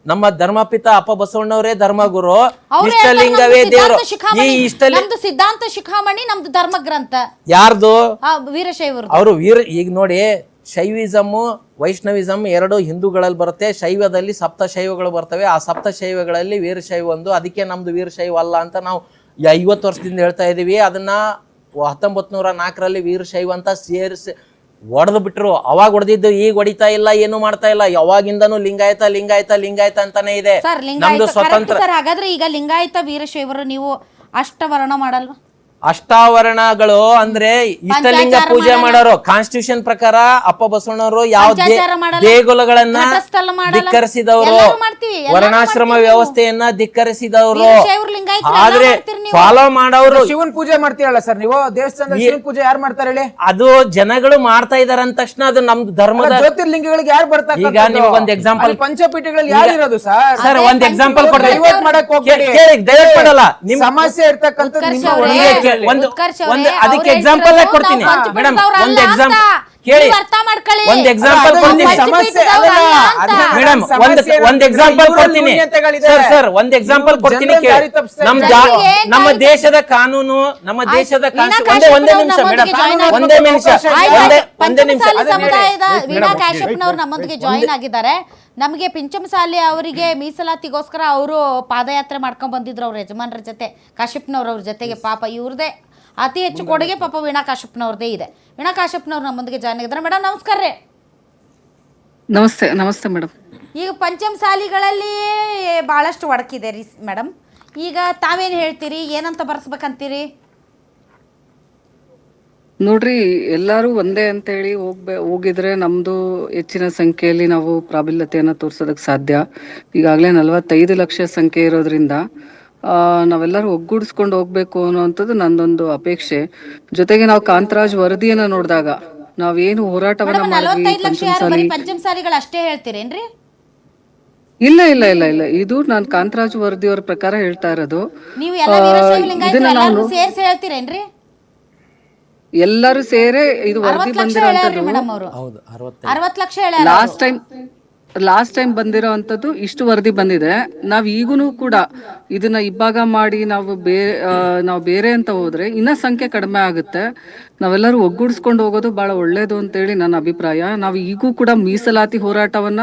ನಮ್ಮ ಧರ್ಮಪಿತ ಅಪ್ಪ ಬಸವಣ್ಣವರೇ ಧರ್ಮಗುರು, ಇಷ್ಟಲಿಂಗವೇ ದೇವರು. ಈ ನಮ್ದು ಸಿದ್ಧಾಂತ ಶಿಖಾಮಣಿ ನಮ್ದು ಧರ್ಮ ಗ್ರಂಥ. ಯಾರ್ದು? ವೀರಶೈವರು. ಅವರು ಈಗ ನೋಡಿ, ಶೈವಿಸಮ್ ವೈಷ್ಣವಿಸಮ್ ಎರಡು ಹಿಂದೂಗಳಲ್ಲಿ ಬರುತ್ತೆ. ಶೈವದಲ್ಲಿ ಸಪ್ತ ಶೈವಗಳು ಬರ್ತವೆ. ಆ ಸಪ್ತ ಶೈವಗಳಲ್ಲಿ ವೀರಶೈವ ಒಂದು. ಅದಕ್ಕೆ ನಮ್ದು ವೀರಶೈವ ಅಲ್ಲ ಅಂತ ನಾವು 50 ವರ್ಷದಿಂದ ಹೇಳ್ತಾ ಇದೀವಿ. ಅದನ್ನ 1904ರಲ್ಲಿ ವೀರಶೈವ ಅಂತ ಸೇರಿಸಿ ಹೊಡೆದು ಬಿಟ್ರು. ಅವಾಗ ಹೊಡೆದಿದ್ದು ಈಗ ಹೊಡಿತಾ ಇಲ್ಲ, ಏನು ಮಾಡ್ತಾ ಇಲ್ಲ. ಯಾವಾಗಿಂದನೂ ಲಿಂಗಾಯತ ಲಿಂಗಾಯತ ಲಿಂಗಾಯತ ಅಂತಾನೆ ಇದೆ. ನಮ್ದು ಸ್ವತಂತ್ರ. ಹಾಗಾದ್ರೆ ಈಗ ಲಿಂಗಾಯತ ವೀರಶೈವರು ನೀವು ಅಷ್ಟವರ್ಣ ಮಾಡಲ್ವಾ? ಅಷ್ಟಾವರಣಗಳು ಅಂದ್ರೆ ಇಷ್ಟಲಿಂಗ ಪೂಜೆ ಮಾಡೋರು. ಕಾನ್ಸ್ಟಿಟ್ಯೂಷನ್ ಪ್ರಕಾರ ಅಪ್ಪ ಬಸವಣ್ಣವರು ಯಾವ ದೇಗುಲಗಳನ್ನ ಧಿಕ್ಕರಿಸಿದವರು, ವರ್ಣಾಶ್ರಮ ವ್ಯವಸ್ಥೆಯನ್ನ ಧಿಕ್ಕರಿಸಿದವರು. ಆದ್ರೆ ಫಾಲೋ ಮಾಡೋರು ಶಿವನ್ ಪೂಜೆ ಮಾಡ್ತೀರಲ್ಲ ಸರ್ ನೀವು, ದೇವಸ್ಥಾನದ ಶಿವನ್ ಪೂಜೆ ಯಾರು ಮಾಡ್ತಾರೆ ಹೇಳಿ? ಅದು ಜನಗಳು ಮಾಡ್ತಾ ಇದಾರೆ ಅಂದ ತಕ್ಷಣ ಅದು ನಮ್ದು ಧರ್ಮದ ಜ್ಯೋತಿರ್ಲಿಂಗಗಳಿಗೆ ಯಾರು ಬರ್ತಾರೆ? ಈಗ ನಿಮಗೆ ಒಂದು ಎಕ್ಸಾಂಪಲ್, ಪಂಚಪೀಠಗಳಲ್ಲಿ ಯಾರು ಇರೋದು ಸರ್? ಸರ್ ಒಂದ್ ಎಕ್ಸಾಂಪಲ್ ಕೊಡ್ತೀನಿ, ದಯವಿಟ್ಟು ಮಾಡಲ್ಲ. ನಿಮ್ ಸಮಸ್ಯೆ ಇರ್ತಕ್ಕಂಥ ಅದಕ್ಕೆ ಎಕ್ಸಾಂಪಲ್ ಕೊಡ್ತೀನಿ ಮೇಡಮ್. ಒಂದ್ ಎಕ್ಸಾಂಪಲ್ ಕೇಳಿ, ಒಂದ್ ಎಕ್ಸಾಂಪಲ್ ಕೊಡ್ತೀನಿ ಮೇಡಮ್. ಒಂದ್ ಎಕ್ಸಾಂಪಲ್ ಕೊಡ್ತೀನಿ ಸರ್, ಒಂದ್ ಎಕ್ಸಾಂಪಲ್ ಕೊಡ್ತೀನಿ ಕೇಳಿ. ನಮ್ಮ ದೇಶದ ಕಾನೂನು, ನಮ್ಮ ದೇಶದ ಒಂದೇ ನಿಮಿಷ ಮೇಡಮ್, ಒಂದೇ ನಿಮಿಷ. ಸಮುದಾಯದ ವೀಣಾ ಕಾಶ್ಯಪ್ನವ್ರು ನಮ್ಮೊಂದಿಗೆ ಜಾಯಿನ್ ಆಗಿದ್ದಾರೆ. ನಮಗೆ ಪಿಂಚಮಸಾಲಿ ಅವರಿಗೆ ಮೀಸಲಾತಿಗೋಸ್ಕರ ಅವರು ಪಾದಯಾತ್ರೆ ಮಾಡ್ಕೊಂಡ್ ಬಂದಿದ್ರು ಅವ್ರ ಯಜಮಾನ್ರ ಜೊತೆ, ಕಾಶ್ಯಪ್ನವ್ರ ಜೊತೆಗೆ. ಪಾಪ ಇವ್ರದೇ ಅತಿ ಹೆಚ್ಚು ಕೊಡುಗೆ ಪಾಪ ವೀಣಾ ಕಾಶ್ಯಪ್ನವ್ರದೇ ಇದೆ. ವೀಣಾ ಕಾಶ್ಯಪ್ನವ್ರು ನಮ್ಮೊಂದಿಗೆ ಜಾಯ್ನ್ ಆಗಿದ್ದಾರೆ. ಮೇಡಮ್ ನಮಸ್ಕಾರ ರೀ. ನಮಸ್ತೆ. ನಮಸ್ತೆ ಮೇಡಮ್. ಈಗ ಪಂಚಮಸಾಲಿಗಳಲ್ಲಿ ಭಾಳಷ್ಟು ಒಡಕಿದೆ ರೀ ಮೇಡಮ್. ಈಗ ತಾವೇನು ಹೇಳ್ತೀರಿ, ಏನಂತ ಬರ್ಸ್ಬೇಕಂತೀರಿ? ನೋಡ್ರಿ, ಎಲ್ಲರೂ ಒಂದೇ ಅಂತೇಳಿ ಹೋಗಿದ್ರೆ ನಮ್ದು ಹೆಚ್ಚಿನ ಸಂಖ್ಯೆಯಲ್ಲಿ ನಾವು ಪ್ರಾಬಲ್ಯತೆಯನ್ನು ತೋರ್ಸೋದಕ್ಕೆ ಸಾಧ್ಯ. ಈಗಾಗಲೇ 45 ಲಕ್ಷ ಸಂಖ್ಯೆ ಇರೋದ್ರಿಂದ ನಾವೆಲ್ಲರೂ ಒಗ್ಗೂಡಿಸ್ಕೊಂಡು ಹೋಗ್ಬೇಕು ಅನ್ನುವಂಥದ್ದು ನಂದೊಂದು ಅಪೇಕ್ಷೆ. ಜೊತೆಗೆ ನಾವು ಕಾಂತರಾಜ್ ವರದಿಯನ್ನ ನೋಡಿದಾಗ ನಾವೇನು ಹೋರಾಟವನ್ನ ಮಾಡಿದ್ವಿ, ಪಂಚಮಸಾಲಿಗಳು ಅಷ್ಟೇ ಹೇಳ್ತೀರೇನ್ರಿ? ಇಲ್ಲ ಇಲ್ಲ ಇಲ್ಲ ಇಲ್ಲ, ಇದು ನಾನು ಕಾಂತರಾಜ್ ವರದಿಯವರ ಪ್ರಕಾರ ಹೇಳ್ತಾ ಇರೋದು. ಹೇಳ್ತೀರೇನ್ರಿ? ಎಲ್ಲರೂ ಸೇರೆ ಇದು ವರದಿ ಬಂದಿರೋಂಥದ್ದು. ಲಾಸ್ಟ್ ಟೈಮ್ ಬಂದಿರೋಂಥದ್ದು ಇಷ್ಟು ವರದಿ ಬಂದಿದೆ. ನಾವ್ ಈಗೂನು ಕೂಡ ಇದನ್ನ ಇಬ್ಬಾಗ ಮಾಡಿ ನಾವು ಬೇರೆ ಅಂತ ಹೋದ್ರೆ ಇನ್ನ ಸಂಖ್ಯೆ ಕಡಿಮೆ ಆಗುತ್ತೆ. ನಾವೆಲ್ಲರೂ ಒಗ್ಗೂಡಿಸ್ಕೊಂಡು ಹೋಗೋದು ಬಹಳ ಒಳ್ಳೇದು ಅಂತೇಳಿ ನನ್ನ ಅಭಿಪ್ರಾಯ. ನಾವು ಈಗೂ ಕೂಡ ಮೀಸಲಾತಿ ಹೋರಾಟವನ್ನ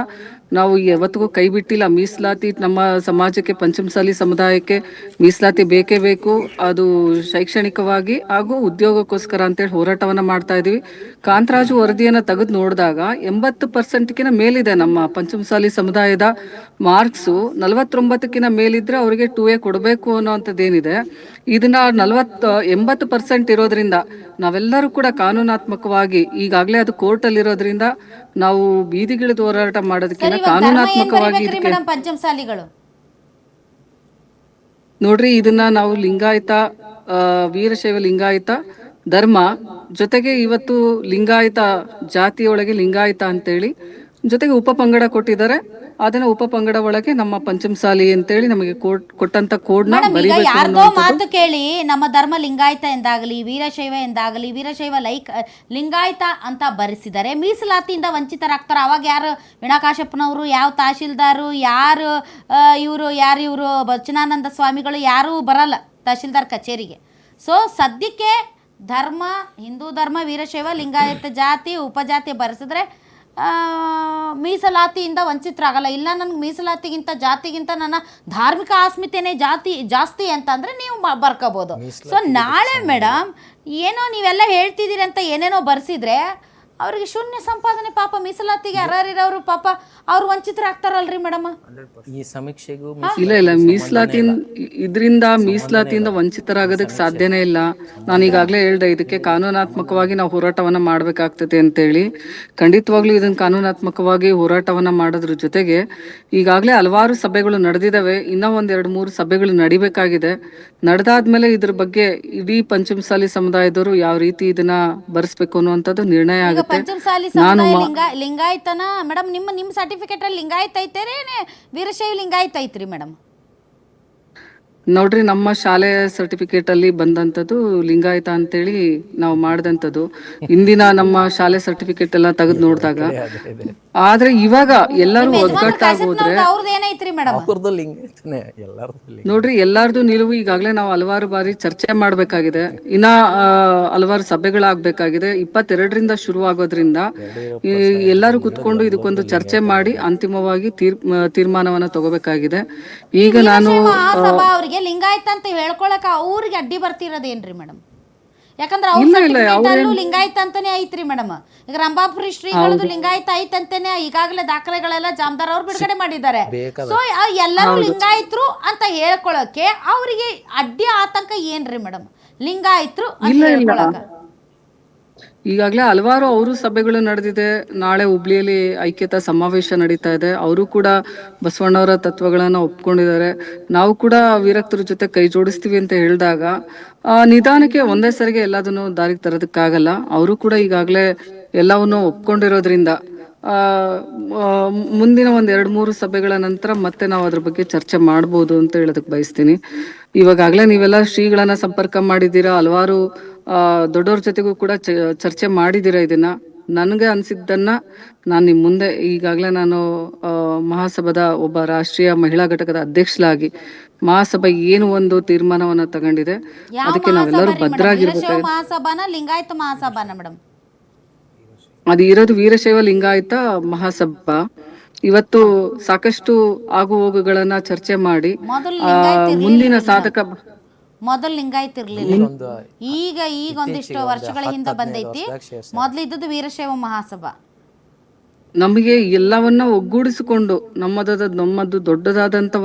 ನಾವು ಯಾವತ್ತಿಗೂ ಕೈ ಬಿಟ್ಟಿಲ್ಲ. ಮೀಸಲಾತಿ ನಮ್ಮ ಸಮಾಜಕ್ಕೆ, ಪಂಚಮಸಾಲಿ ಸಮುದಾಯಕ್ಕೆ ಮೀಸಲಾತಿ ಬೇಕೇ ಬೇಕು. ಅದು ಶೈಕ್ಷಣಿಕವಾಗಿ ಹಾಗೂ ಉದ್ಯೋಗಕ್ಕೋಸ್ಕರ ಅಂತೇಳಿ ಹೋರಾಟವನ್ನ ಮಾಡ್ತಾ ಇದೀವಿ. ಕಾಂತರಾಜು ವರದಿಯನ್ನ ತೆಗೆದು ನೋಡಿದಾಗ 80%ಕಿಂತ ಮೇಲಿದೆ ನಮ್ಮ ಪಂಚಮಸಾಲಿ ಸಮುದಾಯದ ಮಾರ್ಕ್ಸು. 49ಕ್ಕಿಂತ ಮೇಲಿದ್ರೆ ಅವರಿಗೆ 2A ಕೊಡಬೇಕು ಅನ್ನೋಂಥದ್ದೇನಿದೆ. ಇದನ್ನ 80% ಇರೋದ್ರಿಂದ ನಾವೆಲ್ಲರೂ ಕೂಡ ಕಾನೂನಾತ್ಮಕವಾಗಿ, ಈಗಾಗಲೇ ಅದು ಕೋರ್ಟ್ ಅಲ್ಲಿ ಇರೋದ್ರಿಂದ ನಾವು ಬೀದಿಗಿಳಿದು ಹೋರಾಟ ಮಾಡೋದಕ್ಕಿಂತ ಕಾನೂನಾತ್ಮಕವಾಗಿ ಪಂಚಮಸಾಲಿಗಳು ನೋಡ್ರಿ, ಇದನ್ನ ನಾವು ಲಿಂಗಾಯತ, ವೀರಶೈವ ಲಿಂಗಾಯತ ಧರ್ಮ ಜೊತೆಗೆ ಇವತ್ತು ಲಿಂಗಾಯತ ಜಾತಿಯೊಳಗೆ ಲಿಂಗಾಯತ ಅಂತೇಳಿ ಜೊತೆಗೆ ಉಪಪಂಗಡ ಕೊಟ್ಟಿದ್ದಾರೆ. ಅದನ್ನ ಉಪಪಂಗಡ ಒಳಗೆ ನಮ್ಮ ಪಂಚಮಸಾಲಿ ಅಂತೇಳಿ ನಮಗೆ ಕೊಟ್ಟಂತ ಕೋಡ್ನ ಯಾರ್ದೋ ಮಾತು ಕೇಳಿ ನಮ್ಮ ಧರ್ಮ ಲಿಂಗಾಯತ ಎಂದಾಗಲಿ, ವೀರಶೈವ ಎಂದಾಗಲಿ, ವೀರಶೈವ ಲಿಂಗಾಯತ ಅಂತ ಬರೆಸಿದರೆ ಮೀಸಲಾತಿಯಿಂದ ವಂಚಿತರಾಗ್ತಾರ. ಅವಾಗ ಯಾರು ವೀಣಾ ಕಾಶ್ಯಪ್ನವರು, ಯಾವ ತಹಶೀಲ್ದಾರು, ಇವರು ಬಚನಾನಂದ ಸ್ವಾಮಿಗಳು ಯಾರೂ ಬರಲ್ಲ ತಹಶೀಲ್ದಾರ್ ಕಚೇರಿಗೆ. ಸೊ ಸದ್ಯಕ್ಕೆ ಧರ್ಮ, ಹಿಂದೂ ಧರ್ಮ, ವೀರಶೈವ ಲಿಂಗಾಯತ ಜಾತಿ ಉಪಜಾತಿ ಬರೆಸಿದ್ರೆ ಮೀಸಲಾತಿಯಿಂದ ವಂಚಿತರಾಗಲ್ಲ. ಇಲ್ಲ ನನಗೆ ಮೀಸಲಾತಿಗಿಂತ ಜಾತಿಗಿಂತ ನನ್ನ ಧಾರ್ಮಿಕ ಆಸ್ಮಿತೆನೇ ಜಾಸ್ತಿ ಅಂತಂದರೆ ನೀವು ಬರ್ಕೋಬೋದು. ಸೊ ನಾಳೆ ಮೇಡಮ್ ಏನೋ ನೀವೆಲ್ಲ ಹೇಳ್ತಿದ್ದೀರಿ ಅಂತ ಏನೇನೋ ಬರ್ಸಿದ್ರೆ ಅವ್ರಿಗೆ ಶೂನ್ಯ ಸಂಪಾದನೆ, ಪಾಪ ಮೀಸಲಾತಿಗೆ ಅರ್ಹರಿರೋರು ಪಾಪ ಅವ್ರು ವಂಚಿತರಾಗ್ತಾರಲ್ರಿ ಮೇಡಮ್. ಈ ಸಮೀಕ್ಷೆಗೂ ಇಲ್ಲ ಇದರಿಂದ ಮೀಸಲಾತಿಯಿಂದ ವಂಚಿತರಾಗೋದಕ್ಕೆ ಸಾಧ್ಯನೇ ಇಲ್ಲ. ನಾನು ಈಗಾಗಲೇ ಹೇಳ್ದೆ, ಇದಕ್ಕೆ ಕಾನೂನಾತ್ಮಕವಾಗಿ ನಾವು ಹೋರಾಟವನ್ನ ಮಾಡ್ಬೇಕಾಗ್ತದೆ ಅಂತೇಳಿ. ಖಂಡಿತವಾಗ್ಲೂ ಇದನ್ನ ಕಾನೂನಾತ್ಮಕವಾಗಿ ಹೋರಾಟವನ್ನ ಮಾಡೋದ್ರ ಜೊತೆಗೆ ಈಗಾಗಲೇ ಹಲವಾರು ಸಭೆಗಳು ನಡೆದಿದ್ದಾವೆ. ಇನ್ನೂ 1-2-3 ಸಭೆಗಳು ನಡಿಬೇಕಾಗಿದೆ. ನಡೆದಾದ್ಮೇಲೆ ಇದ್ರ ಬಗ್ಗೆ ಇಡೀ ಪಂಚಮಸಾಲಿ ಸಮುದಾಯದವರು ಯಾವ ರೀತಿ ಇದನ್ನ ಬರೆಸ್ಬೇಕು ಅನ್ನುವಂಥದ್ದು ನಿರ್ಣಯ ಆಗುತ್ತೆ. ಪಂಚಮಸಾಲಿ ಸಮುದಾಯ ಲಿಂಗಾಯತನ ಮೇಡಮ್, ನಿಮ್ಮ ಸರ್ಟಿಫಿಕೇಟ್ ಅಲ್ಲಿ ಲಿಂಗಾಯತ ಐತೇನೆ, ವೀರಶೈವ ಲಿಂಗಾಯತ ಐತ್ರಿ ಮೇಡಮ್? ನೋಡ್ರಿ, ನಮ್ಮ ಶಾಲೆ ಸರ್ಟಿಫಿಕೇಟ್ ಅಲ್ಲಿ ಬಂದಂತದ್ದು ಲಿಂಗಾಯತ ಅಂತೇಳಿ ನಾವು ಮಾಡಿದಂಥದ್ದು. ಇಂದಿನ ನಮ್ಮ ಶಾಲೆ ಸರ್ಟಿಫಿಕೇಟ್ ಎಲ್ಲ ತೆಗೆದು ನೋಡಿದಾಗ, ಆದ್ರೆ ಇವಾಗ ಎಲ್ಲರೂ ಒಗ್ಗಟ್ಟಾಗೋದ್ರೆ ಅವ್ರದ್ದು ಏನೈತ್ರಿ ಮೇಡಮ್? ಅವ್ರದ್ದು ಲಿಂಗಾಯತನೇ, ಎಲ್ಲರದ್ದು ಲಿಂಗ. ನೋಡ್ರಿ, ಎಲ್ಲಾರ್ದು ನಿಲುವು ಈಗಾಗಲೇ ನಾವು ಹಲವಾರು ಬಾರಿ ಚರ್ಚೆ ಮಾಡ್ಬೇಕಾಗಿದೆ. ಇನ್ನ ಹಲವಾರು ಸಭೆಗಳಾಗಬೇಕಾಗಿದೆ. 22ರಿಂದ ಶುರು ಆಗೋದ್ರಿಂದ ಎಲ್ಲರೂ ಕುತ್ಕೊಂಡು ಇದಕ್ಕೊಂದು ಚರ್ಚೆ ಮಾಡಿ ಅಂತಿಮವಾಗಿ ತೀರ್ಮಾನವನ್ನ ತಗೋಬೇಕಾಗಿದೆ. ಈಗ ನಾನು ಮಹಾಸಭಾ ಅವ್ರಿಗೆ ಲಿಂಗಾಯತ ಅಂತ ಹೇಳ್ಕೊಳಕ ಅವ್ರಿಗೆ ಅಡ್ಡಿ ಬರ್ತಿರೋದೇನ್ರಿ ಮೇಡಮ್? ಯಾಕಂದ್ರೆ ಅವ್ರ ಸರ್ಟಿಫಿಕೇಟ್ ಅಲ್ಲೂ ಲಿಂಗಾಯತ ಅಂತಾನೆ ಐತ್ರಿ ಮೇಡಮ್. ಈಗ ರಂಭಾಪುರಿ ಶ್ರೀಗಳದ್ದು ಲಿಂಗಾಯತ ಐತಂತಾನೆ ಈಗಾಗಲೇ ದಾಖಲೆಗಳೆಲ್ಲ ಜಾಮದಾರ್ ಅವ್ರು ಬಿಡುಗಡೆ ಮಾಡಿದ್ದಾರೆ. ಸೊ ಎಲ್ಲರೂ ಲಿಂಗಾಯತರು ಅಂತ ಹೇಳ್ಕೊಳಕ್ಕೆ ಅವ್ರಿಗೆ ಅಡ್ಡಿ ಆತಂಕ ಏನ್ರಿ ಮೇಡಮ್? ಲಿಂಗಾಯತರು ಅಂತ ಹೇಳ್ಕೊಳಕ ಈಗಾಗಲೇ ಹಲವಾರು ಅವರು ಸಭೆಗಳು ನಡೆದಿದೆ. ನಾಳೆ ಹುಬ್ಳಿಯಲ್ಲಿ ಐಕ್ಯತಾ ಸಮಾವೇಶ ನಡೀತಾ ಇದೆ. ಅವರು ಕೂಡ ಬಸವಣ್ಣವರ ತತ್ವಗಳನ್ನ ಒಪ್ಕೊಂಡಿದ್ದಾರೆ. ನಾವು ಕೂಡ ವೀರಕ್ತರ ಜೊತೆ ಕೈ ಜೋಡಿಸ್ತೀವಿ ಅಂತ ಹೇಳಿದಾಗ ನಿಧಾನಕ್ಕೆ ಒಂದೇ ಸರಿಗೆ ಎಲ್ಲದನ್ನು ದಾರಿಗೆ ತರೋದಕ್ಕಾಗಲ್ಲ. ಅವರು ಕೂಡ ಈಗಾಗಲೇ ಎಲ್ಲವನ್ನು ಒಪ್ಕೊಂಡಿರೋದ್ರಿಂದ ಮುಂದಿನ ಒಂದ್ 2-3 ಸಭೆಗಳ ನಂತರ ಮತ್ತೆ ನಾವು ಅದ್ರ ಬಗ್ಗೆ ಚರ್ಚೆ ಮಾಡ್ಬೋದು ಅಂತ ಹೇಳೋದಕ್ ಬಯಸ್ತೀನಿ. ಇವಾಗಲೇ ನೀವೆಲ್ಲ ಶ್ರೀಗಳನ್ನ ಸಂಪರ್ಕ ಮಾಡಿದ್ದೀರಾ, ಹಲವಾರು ದೊಡ್ಡವ್ರ ಜೊತೆಗೂ ಕೂಡ ಚರ್ಚೆ ಮಾಡಿದ್ದೀರಾ. ಇದನ್ನ ನನಗೆ ಅನ್ಸಿದ್ದನ್ನ ನಾನು ನಿಮ್ ಮುಂದೆ ಈಗಾಗಲೇ ನಾನು ಮಹಾಸಭಾದ ಒಬ್ಬ ರಾಷ್ಟ್ರೀಯ ಮಹಿಳಾ ಘಟಕದ ಅಧ್ಯಕ್ಷರಾಗಿ ಮಹಾಸಭಾ ಏನು ಒಂದು ತೀರ್ಮಾನವನ್ನ ತಗೊಂಡಿದೆ ಅದಕ್ಕೆ ನಾವೆಲ್ಲರೂ ಭದ್ರಾಗಿರ್ಬೇಕಾಗಿದೆ. ಮಹಾಸಭಾನ ಲಿಂಗಾಯತ ಮಹಾಸಭಾನ ಮೇಡಮ್? ಅದು ಇರೋದು ವೀರಶೈವ ಲಿಂಗಾಯತ ಮಹಾಸಭಾ. ಇವತ್ತು ಸಾಕಷ್ಟು ಆಗು ಹೋಗುಗಳನ್ನ ಚರ್ಚೆ ಮಾಡಿ ಮುಂದಿನ ಸಾಧಕ ಮೊದಲು ಲಿಂಗಾಯತ ಇರ್ಲಿಲ್ಲ, ಈಗ ಒಂದಿಷ್ಟು ವರ್ಷಗಳ ಹಿಂದೆ ಬಂದೈತಿ. ಮೊದ್ಲು ಇದ್ದದ್ದು ವೀರಶೈವ ಮಹಾಸಭಾ. ನಮಗೆ ಎಲ್ಲವನ್ನ ಒಗ್ಗೂಡಿಸಿಕೊಂಡು ನಮ್ಮದು ದೊಡ್ಡದಾದಂತ